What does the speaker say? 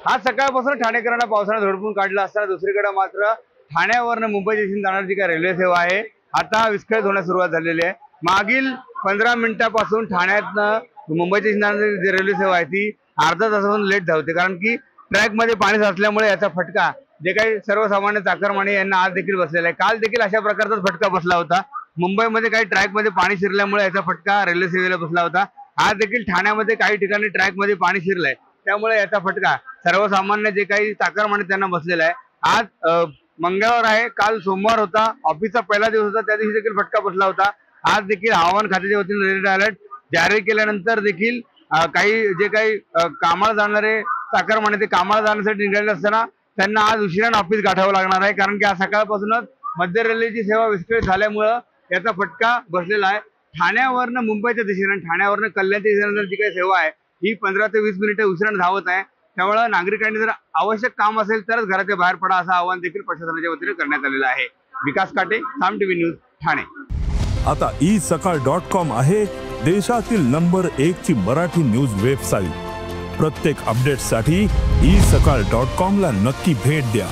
आज सकाळपासून ठाणेकरांना पावसाने झोडपून काढलं असताना दुसरीकडे मात्र ठाण्यावरनं मुंबई दिशेने जाणारी जी काही रेल्वे सेवा आहे आता विस्कळीत होण्यास सुरुवात झालेली आहे। मागील 15 मिनिटांपासून ठाण्यातनं मुंबई दिशेने जाणारी जी रेल्वे सेवा आहे ती अर्धा तासापासून लेट धावते, कारण की ट्रॅकमध्ये पाणी साचल्यामुळे याचा फटका जे काही सर्वसामान्य चाकरमानी यांना आज देखील बसलेला आहे। काल देखील अशा प्रकारचाच फटका बसला होता। मुंबईमध्ये काही ट्रॅकमध्ये पाणी शिरल्यामुळे याचा फटका रेल्वे सेवेला बसला होता। आज देखील ठाण्यामध्ये काही ठिकाणी ट्रॅकमध्ये पाणी शिरलंय, त्यामुळे याचा फटका सर्वसामान्य जे काही चाकरमानी त्यांना बसलेला आहे। आज मंगळवार आहे, काल सोमवार होता, ऑफिसचा पहिला दिवस होता, त्या दिवशी देखील फटका बसला होता। आज देखील हवामान खात्याच्या वतीने रेड अलर्ट जारी केल्यानंतर देखील काही कामाला जाणारे चाकरमानी ते कामाला जाण्यासाठी निघाले असताना त्यांना आज उशिराने ऑफिस गाठावं लागणार आहे, कारण की आज सकाळपासूनच मध्य रेल्वेची सेवा विस्कळीत झाल्यामुळं याचा फटका बसलेला आहे। ठाण्यावरनं मुंबईच्या दिशेने ठाण्यावरनं कल्याणच्या दिशेने जी काही सेवा आहे ही 15 ते 20 मिनिटे उशिराने धावत आहे। त्यामुळे नागरिकांनी जर आवश्यक काम असेल तरच घराच्या बाहेर पडा असं आवाहन देखील प्रशासनाच्या वतीने करण्यात आलेलं आहे। विकास काटे, साम टीव्ही न्यूज, ठाणे। आता isakal.com आहे देशातील नंबर 1 ची मराठी न्यूज वेबसाईट। प्रत्येक अपडेटसाठी isakal.com ला नक्की भेट द्या।